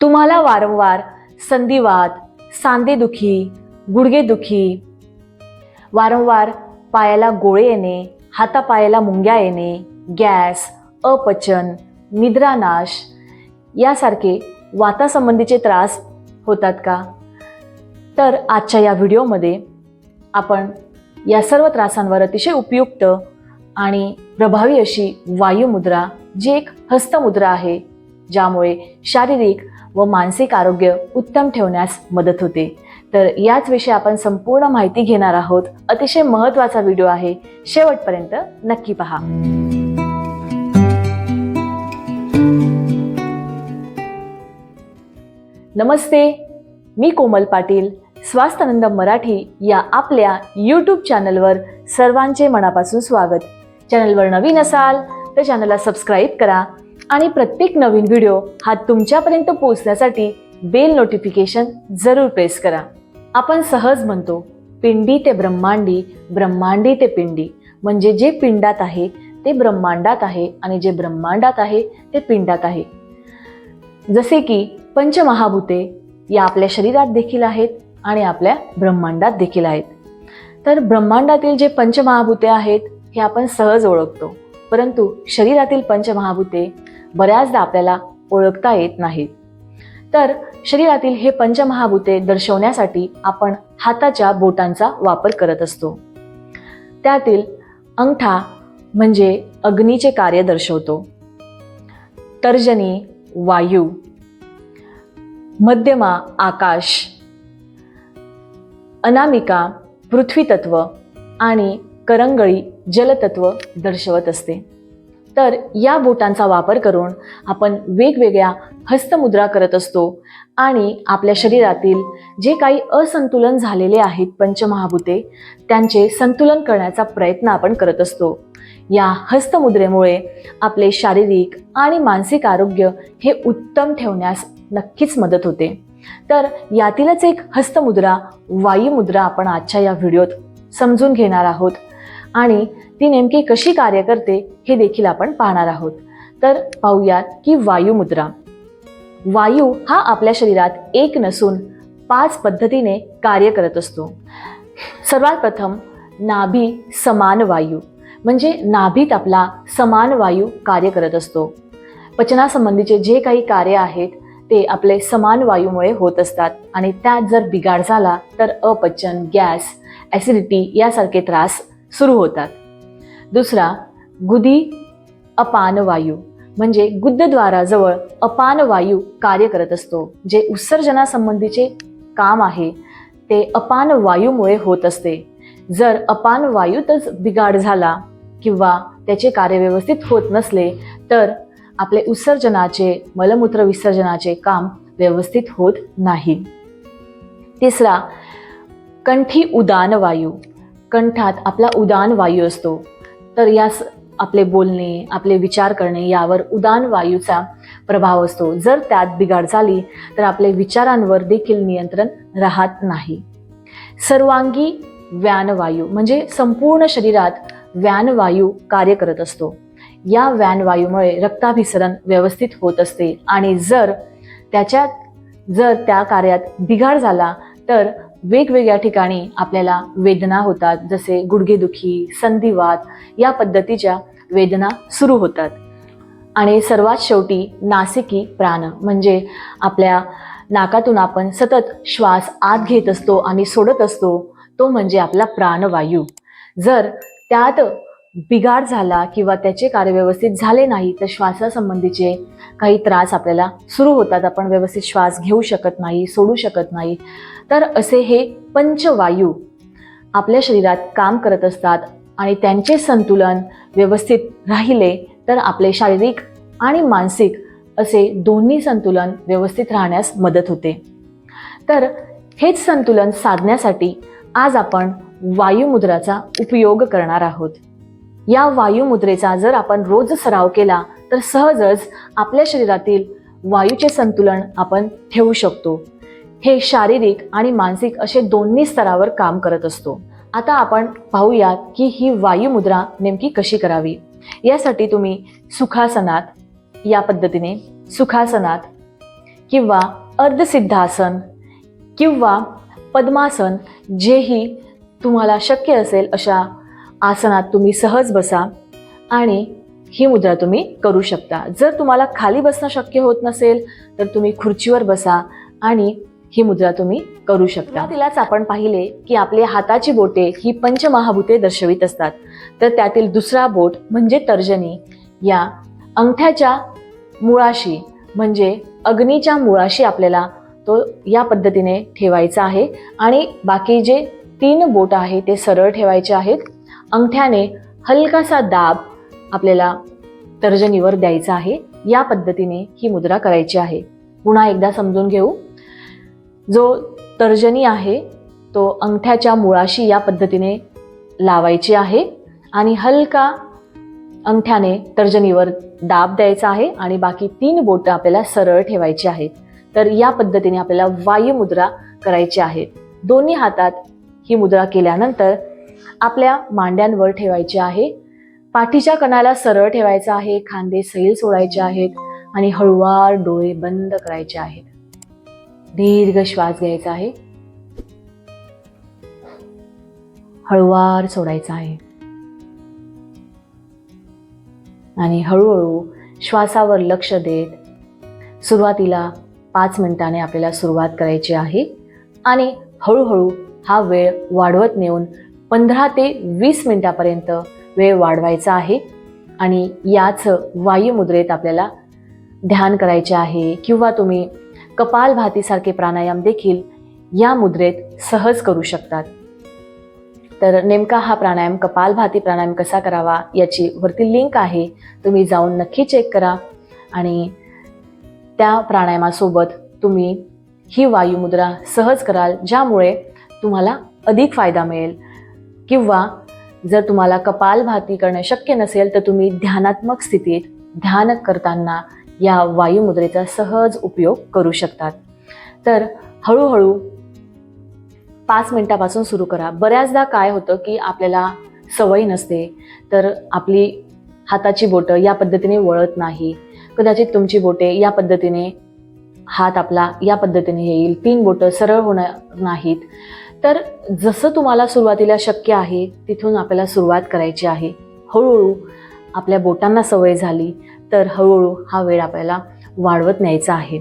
तुम्हाला वारंवार संधिवात, सांधेदुखी, गुडघेदुखी, वारंवार पायाला गोळे येणे, हातापायाला मुंग्या येणे, गॅस, अपचन, निद्रानाश यासारखे वातासंबंधीचे त्रास होतात का? तर आजच्या या व्हिडिओमध्ये आपण या सर्व त्रासांवर अतिशय उपयुक्त आणि प्रभावी अशी वायुमुद्रा, जी एक हस्तमुद्रा आहे, ज्यामुळे शारीरिक व मानसिक आरोग्य उत्तम ठेवण्यास मदत होते. तर याच विषयी आपण संपूर्ण माहिती घेणार आहोत. अतिशय महत्त्वाचा व्हिडिओ आहे, शेवटपर्यंत नक्की पहा. नमस्ते, मी कोमल पाटील. स्वास्थ्यानंद मराठी या आपल्या यूट्यूब चॅनलवर सर्वांचे मनापासून स्वागत. चॅनलवर नवीन असाल तर चॅनलला सबस्क्राईब करा आणि प्रत्येक नवीन व्हिडिओ हा तुमच्यापर्यंत पोहोचण्यासाठी बेल नोटिफिकेशन जरूर प्रेस करा. आपण सहज म्हणतो, पिंडी ते ब्रह्मांडी, ब्रह्मांडी ते पिंडी. म्हणजे जे पिंडात आहे ते ब्रह्मांडात आहे आणि जे ब्रह्मांडात आहे ते पिंडात आहे. जसे की पंचमहाभूते या आपल्या शरीरात देखील आहेत आणि आपल्या ब्रह्मांडात देखील आहेत. तर ब्रह्मांडातील जे पंचमहाभूते आहेत हे आपण सहज ओळखतो, परंतु शरीरातील पंचमहाभूते बऱ्याचदा आपल्याला ओळखता येत नाहीत. तर शरीरातील हे पंचमहाभूते दर्शवण्यासाठी आपण हाताच्या बोटांचा वापर करत असतो. त्यातील अंगठा म्हणजे अग्नीचे कार्य दर्शवतो, तर्जनी वायू, मध्यमा आकाश, अनामिका पृथ्वी तत्व आणि करंगळी जलतत्व दर्शवत असते. तर या बोटांचा वापर करून आपण वेगवेगळ्या हस्तमुद्रा करत असतो आणि आपल्या शरीरातील जे काही असंतुलन झालेले आहेत पंचमहाभूते, त्यांचे संतुलन करण्याचा प्रयत्न आपण करत असतो. या हस्तमुद्रेमुळे आपले शारीरिक आणि मानसिक आरोग्य हे उत्तम ठेवण्यास नक्कीच मदत होते. तर यातीलच एक हस्तमुद्रा वायुमुद्रा आपण आजच्या या व्हिडिओत समजून घेणार आहोत आणि ती नेमकी कशी कार्य करते हे देखील आपण पाहणार आहोत. तर पाहूयात की वायुमुद्रा. वायू हा आपल्या शरीरात एक नसून 5 पद्धतीने कार्य करत असतो. सर्वात प्रथम नाभी समान वायू, म्हणजे नाभीत आपला समान वायू कार्य करत असतो. पचनासंबंधीचे जे काही कार्य आहेत ते आपले समान वायूमुळे होत असतात आणि त्यात जर बिघाड झाला तर अपचन, गॅस, ॲसिडिटी यासारखे त्रास सुरू होतात. दुसरा गुदी अपान वायू, म्हणजे गुदद्वाराजवळ अपान वायू कार्य करत असतो. जे उत्सर्जनासंबंधीचे काम आहे ते अपान वायूमुळे होत असते. जर अपान वायूतच बिघाड झाला किंवा त्याचे कार्य व्यवस्थित होत नसले तर आपले उत्सर्जनाचे, मलमूत्र विसर्जनाचे काम व्यवस्थित होत नाही. तिसरा कंठी उदान वायू, कंठात आपला उदान वायू असतो. तर यास आपले बोलणे, आपले विचार करणे यावर उदान वायूचा प्रभाव असतो. जर त्यात बिघाड झाली तर आपले विचारांवर देखील नियंत्रण राहत नाही. सर्वांगी व्यानवायू, म्हणजे संपूर्ण शरीरात व्यानवायू कार्य करत असतो. या व्यानवायूमुळे रक्ताभिसरण व्यवस्थित होत असते आणि जर त्या कार्यात बिघाड झाला तर वेगवेगळ्या ठिकाणी आपल्याला वेदना होतात. जसे गुडघेदुखी, संधिवात या पद्धतीच्या वेदना सुरू होतात. आणि सर्वात शेवटी नासिकी प्राण, म्हणजे आपल्या नाकातून आपण सतत श्वास आत घेत असतो आणि सोडत असतो, तो म्हणजे आपला प्राणवायू. जर त्यात बिघाड झाला किंवा त्याचे कार्य व्यवस्थित झाले नाही तर श्वासासंबंधीचे काही त्रास आपल्याला सुरू होतात. आपण व्यवस्थित श्वास घेऊ शकत नाही, सोडू शकत नाही. तर असे हे पंचवायू आपल्या शरीरात काम करत असतात आणि त्यांचे संतुलन व्यवस्थित राहिले तर आपले शारीरिक आणि मानसिक असे दोन्ही संतुलन व्यवस्थित राहण्यास मदत होते. तर हेच संतुलन साधण्यासाठी आज आपण वायुमुद्राचा उपयोग करणार आहोत. या वायुमुद्रेचा जर आपण रोज सराव केला तर सहजच आपल्या शरीरातील वायूचे संतुलन आपण ठेवू शकतो. हे शारीरिक आणि मानसिक असे दोन्ही स्तरावर काम करत असतो. आता आपण पाहूयात की ही वायुमुद्रा नेमकी कशी करावी. यासाठी तुम्ही सुखासनात, या पद्धतीने सुखासनात किंवा अर्धसिद्धासन किंवा पद्मासन, जेही तुम्हाला शक्य असेल अशा आसनात तुम्ही सहज बसा आणि ही मुद्रा तुम्ही करू शकता. जर तुम्हाला खाली बसणं शक्य होत नसेल तर तुम्ही खुर्चीवर बसा आणि ही मुद्रा तुम्ही करू शकता. तिलाच आपण पाहिले की आपल्या हाताची बोटे ही पंचमहाभूते दर्शवित असतात. तर त्यातील दुसरा बोट म्हणजे तर्जनी या अंगठ्याच्या मुळाशी म्हणजे अग्नीच्या मुळाशी आपल्याला तो या पद्धतीने ठेवायचा आहे आणि बाकी जे 3 बोट आहे ते सरळ ठेवायचे आहेत. अंगठ्याने हलकासा दाब आपल्याला तर्जनीवर द्यायचा आहे. या पद्धतीने ही मुद्रा करायची आहे. पुन्हा एकदा समजून घेऊ. जो तर्जनी आहे तो अंगठ्याच्या मुळाशी या पद्धतीने लावायची आहे आणि हलका अंगठ्याने तर्जनीवर दाब द्यायचा आहे आणि बाकी 3 बोटं आपल्याला सरळ ठेवायची आहेत. तर या पद्धतीने आपल्याला वायू मुद्रा करायची आहे. दोन्ही हातात ही मुद्रा केल्यानंतर आपल्या मांड्यांवर ठेवायची आहे. पाठीच्या कणाला सरळ ठेवायचा आहे. खांदे सैल सोडायचे आहेत आणि हळूवार डोळे बंद करायचे आहेत. दीर्घ श्वास घ्यायचा आहे. हळूवार सोडायचा आहे आणि हळूहळू श्वासावर लक्ष देत सुरुवातीला 5 मिनिटांनी आपल्याला सुरुवात करायची आहे आणि हळूहळू हा वेळ वाढवत नेऊन 15 ते 20 मिनिटापर्यंत वेळ वाढवायचा आहे. आणि याच वायू मुद्रेत आपल्याला ध्यान करायचे आहे किंवा तुम्ही कपालभातीसारखे प्राणायाम देखील या मुद्रेत सहज करू शकतात. तर नेमका हा प्राणायाम कपालभाती प्राणायाम कसा करावा याची वरती लिंक आहे, तुम्ही जाऊन नक्की चेक करा आणि त्या प्राणायामासोबत तुम्ही ही वायू मुद्रा सहज कराल, ज्यामुळे तुम्हाला अधिक फायदा मिळेल. किंवा जर तुम्हाला कपालभाती करणे शक्य नसेल तर तुम्ही ध्यानात्मक स्थितीत ध्यान करताना या वायू मुद्रेचा सहज उपयोग करू शकतात. तर हळूहळू 5 मिनिटापासून सुरू करा. बऱ्याचदा काय होतं की आपल्याला सवय नसते तर आपली हाताची बोटं या पद्धतीने वळत नाही. कदाचित तुमची बोटे या पद्धतीने, हात आपला या पद्धतीने येईल, 3 बोटं सरळ होणार नाहीत. तर जसं तुम्हाला सुरुवातीला शक्य आहे तिथून आपल्याला सुरुवात करायची आहे. हळूहळू आपल्या बोटांना सवय झाली तर हळूहळू हा वेळ आपल्याला वाढवत न्यायचा आहे.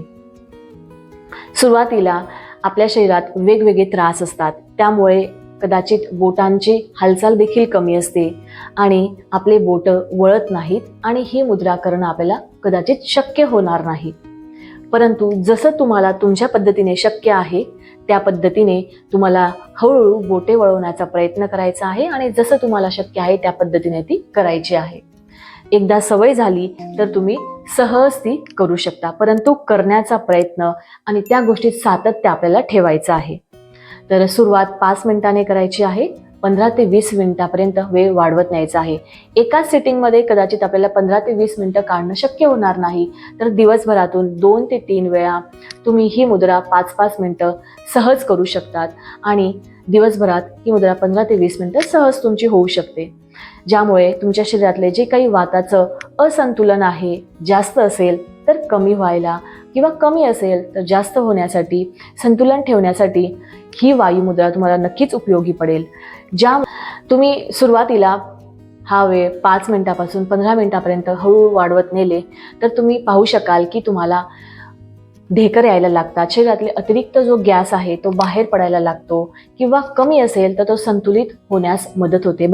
सुरुवातीला आपल्या शरीरात वेगवेगळे त्रास असतात, त्यामुळे कदाचित बोटांची हालचाल देखील कमी असते आणि आपले बोटं वळत नाहीत आणि ही मुद्रा करणं आपल्याला कदाचित शक्य होणार नाही. परंतु जसं तुम्हाला तुमच्या पद्धतीने शक्य आहे त्या पद्धतीने तुम्हाला हळूहळू बोटे वळवण्याचा प्रयत्न करायचा आहे आणि जसं तुम्हाला शक्य आहे त्या पद्धतीने ती करायची आहे. एकदा सवय झाली तर तुम्ही सहज ती करू शकता, परंतु करण्याचा प्रयत्न आणि त्या गोष्टीत सातत्य आपल्याला ठेवायचं आहे. तर सुरुवात 5 मिनिटांनी करायची आहे. 15 ते 20 मिनिटापर्यंत वेळ वाढवत न्यायचा आहे. एकाच सिटिंगमध्ये कदाचित आपल्याला 15 ते 20 मिनिटं काढणं शक्य होणार नाही, तर दिवसभरातून 2 ते 3 वेळा तुम्ही ही मुद्रा 5-5 मिनिटं सहज करू शकतात आणि दिवसभरात ही मुद्रा 15 ते 20 मिनिटं सहज तुमची होऊ शकते, ज्यामुळे तुमच्या शरीरातले जे काही वाताचं असंतुलन आहे, जास्त असेल तर कमी व्हायला किंवा कमी असेल तर जास्त होण्यासाठी, संतुलन ठेवण्यासाठी ही वायू मुद्रा तुम्हाला नक्कीच उपयोगी पडेल. ज्या तुम्ही सुरुवातीला हा वेळ 5 मिनिटापासून 15 मिनिटापर्यंत हळूहळू वाढवत नेले तर तुम्ही पाहू शकाल की तुम्हाला ढेकर यायला लागतात, शरीरातले अतिरिक्त जो गॅस आहे तो बाहेर पडायला लागतो किंवा कमी असेल तर तो संतुलित होण्यास मदत होते.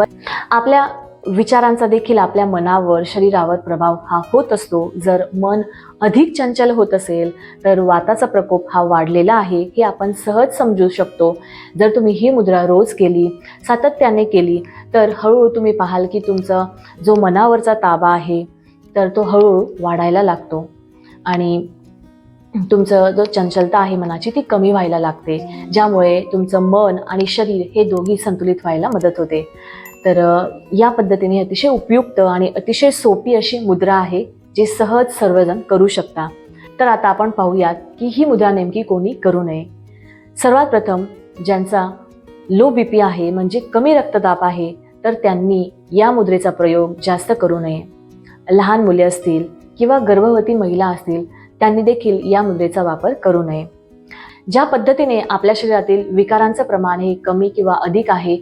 आपल्या विचारांचा देखील आपल्या मनावर, शरीरावर प्रभाव हा होत असतो. जर मन अधिक चंचल होत असेल तर वाताचा प्रकोप हा वाढलेला आहे हे आपण सहज समजू शकतो. जर तुम्ही ही मुद्रा रोज केली, सातत्याने केली तर हळूहळू तुम्ही पाहाल की तुमचा जो मनावरचा ताबा आहे तर तो हळूहळू वाढायला लागतो आणि तुमचं जो चंचलता आहे मनाची ती कमी व्हायला लागते, ज्यामुळे तुमचं मन आणि शरीर हे दोघी संतुलित व्हायला मदत होते. तर या पद्धतीने अतिशय उपयुक्त आणि अतिशय सोपी अशी मुद्रा आहे जी सहज सर्वजण करू शकता. तर आता आपण पाहूयात की ही मुद्रा नेमकी कोणी करू नये. सर्वात प्रथम ज्यांचा लो बीपी आहे म्हणजे कमी रक्तदाब आहे तर त्यांनी या मुद्रेचा प्रयोग जास्त करू नये. लहान मुले असतील किंवा गर्भवती महिला असतील त्यांनी देखील या मुद्रेचा वापर करू नये. ज्या पद्धतीने आपल्या शरीरातील विकारांचं प्रमाण हे कमी किंवा अधिक आहे,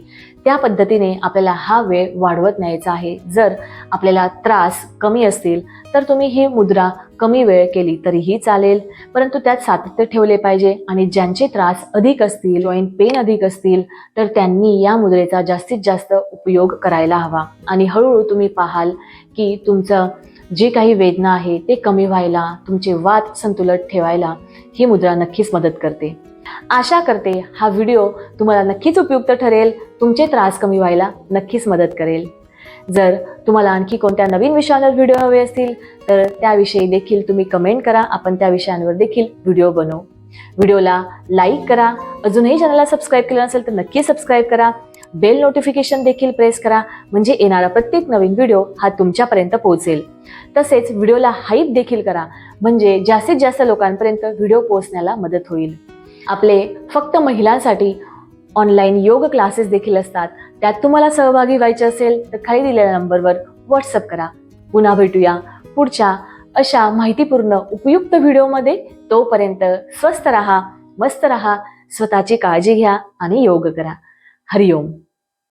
त्या पद्धतीने आपल्याला हा वेळ वाढवत न्यायचा आहे. जर आपल्याला त्रास कमी असतील तर तुम्ही ही मुद्रा कमी वेळ केली तरीही चालेल, परंतु त्यात सातत्य ठेवले पाहिजे. आणि ज्यांचे त्रास अधिक असतील, जॉईंट पेन अधिक असतील, तर त्यांनी या मुद्रेचा जास्तीत जास्त उपयोग करायला हवा. आणि हळूहळू तुम्ही पाहाल की तुमचं जे काही वेदना आहे ते कमी व्हायला, तुमचे वात संतुलित ठेवायला ही मुद्रा नक्कीच मदत करते. आशा करते हा व्हिडिओ तुम्हाला नक्कीच उपयुक्त ठरेल, तुमचे त्रास कमी व्हायला नक्कीच मदत करेल. जर तुम्हाला आणखी कोणत्या नवीन विषयांवर व्हिडिओ हवे असतील तर त्याविषयी देखील तुम्ही कमेंट करा, आपण त्या विषयांवर देखील व्हिडिओ बनवू. व्हिडिओला लाईक करा, अजूनही चॅनलला सबस्क्राईब केलं नसेल तर नक्की सबस्क्राईब करा. बेल नोटिफिकेशन देखील प्रेस करा, म्हणजे येणारा प्रत्येक नवीन व्हिडिओ हा तुमच्यापर्यंत पोहोचेल. तसेच व्हिडिओला हाईप देखील करा, म्हणजे जास्तीत जास्त लोकांपर्यंत व्हिडिओ पोहोचण्याला मदत होईल. आपले फक्त महिलांसाठी ऑनलाईन योग क्लासेस देखील असतात, त्यात तुम्हाला सहभागी व्हायचे असेल तर खाली दिलेल्या नंबरवर व्हॉट्सअप करा. पुन्हा भेटूया पुढच्या अशा माहितीपूर्ण उपयुक्त व्हिडिओमध्ये. तोपर्यंत स्वस्थ राहा, मस्त राहा, स्वतःची काळजी घ्या आणि योग करा. हरिओम.